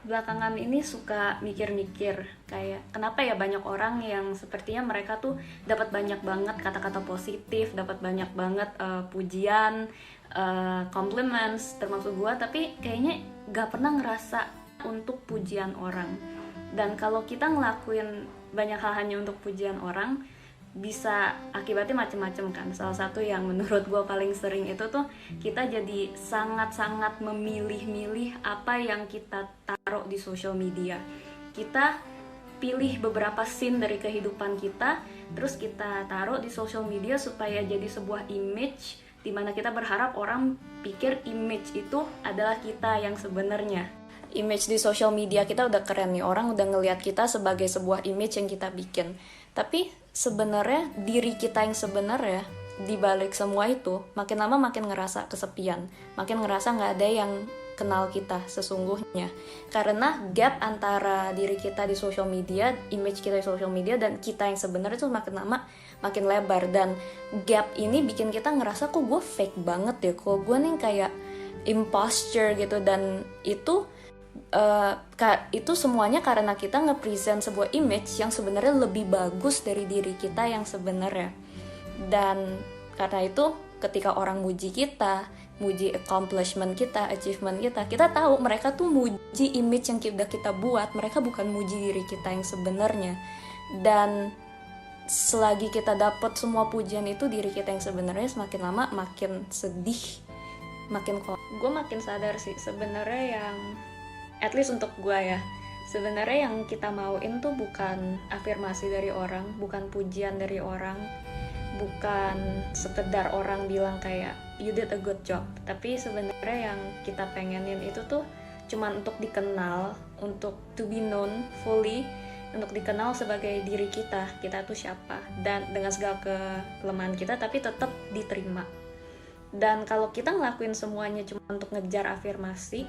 belakangan ini suka mikir-mikir kayak kenapa ya banyak orang yang sepertinya mereka tuh dapat banyak banget kata-kata positif, dapat banyak banget pujian, compliments termasuk gua, tapi kayaknya gak pernah ngerasa untuk pujian orang. Dan kalau kita ngelakuin banyak hal hanya untuk pujian orang, bisa akibatnya macem-macem kan. Salah satu yang menurut gue paling sering itu tuh kita jadi sangat-sangat memilih-milih apa yang kita taruh di social media. Kita pilih beberapa scene dari kehidupan kita, terus kita taruh di social media supaya jadi sebuah image dimana kita berharap orang pikir image itu adalah kita yang sebenarnya. Image di social media kita udah keren nih, orang udah ngelihat kita sebagai sebuah image yang kita bikin. Tapi sebenarnya diri kita yang sebenarnya di balik semua itu makin lama makin ngerasa kesepian, makin ngerasa nggak ada yang kenal kita sesungguhnya. Karena gap antara diri kita di social media, image kita di social media dan kita yang sebenarnya itu makin lama makin lebar, dan gap ini bikin kita ngerasa kok gue fake banget ya, kok gue nih kayak imposture gitu. Dan itu semuanya karena kita nge-present sebuah image yang sebenarnya lebih bagus dari diri kita yang sebenarnya. Dan karena itu ketika orang muji kita, muji accomplishment kita, achievement kita tahu mereka tuh muji image yang udah kita buat, mereka bukan muji diri kita yang sebenarnya. Dan selagi kita dapat semua pujian itu, diri kita yang sebenarnya semakin lama makin sedih, makin gue makin sadar sih sebenarnya yang at least untuk gue ya, sebenarnya yang kita mauin tuh bukan afirmasi dari orang, bukan pujian dari orang, bukan sekedar orang bilang kayak you did a good job. Tapi sebenarnya yang kita pengenin itu tuh cuman untuk dikenal, untuk to be known fully, untuk dikenal sebagai diri kita tuh siapa, dan dengan segala kelemahan kita tapi tetap diterima. Dan kalau kita ngelakuin semuanya cuma untuk ngejar afirmasi,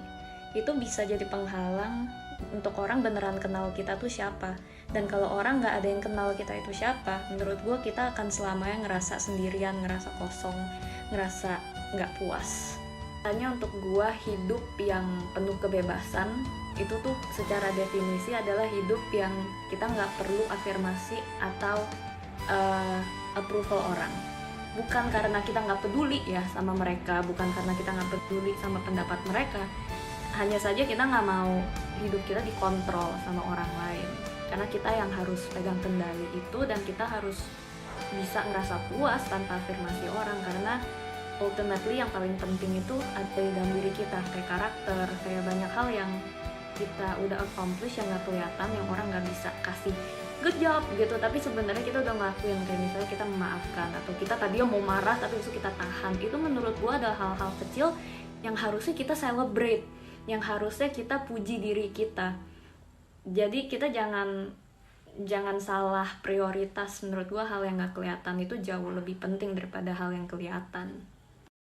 itu bisa jadi penghalang untuk orang beneran kenal kita tuh siapa. Dan kalau orang gak ada yang kenal kita itu siapa, menurut gue kita akan selamanya ngerasa sendirian, ngerasa kosong, ngerasa gak puas. Hanya untuk gue hidup yang penuh kebebasan itu tuh secara definisi adalah hidup yang kita gak perlu afirmasi atau approval orang. Bukan karena kita gak peduli ya sama mereka, bukan karena kita gak peduli sama pendapat mereka, hanya saja kita nggak mau hidup kita dikontrol sama orang lain, karena kita yang harus pegang kendali itu, dan kita harus bisa ngerasa puas tanpa afirmasi orang. Karena ultimately yang paling penting itu ada di dalam diri kita, kayak karakter, kayak banyak hal yang kita udah accomplish yang nggak kelihatan, yang orang nggak bisa kasih good job gitu, tapi sebenarnya kita udah ngelakuin. Kayak misalnya kita memaafkan, atau kita tadi mau marah tapi itu kita tahan. Itu menurut gua adalah hal-hal kecil yang harusnya kita celebrate, yang harusnya kita puji diri kita. Jadi kita jangan salah prioritas. Menurut gue hal yang gak kelihatan itu jauh lebih penting daripada hal yang kelihatan.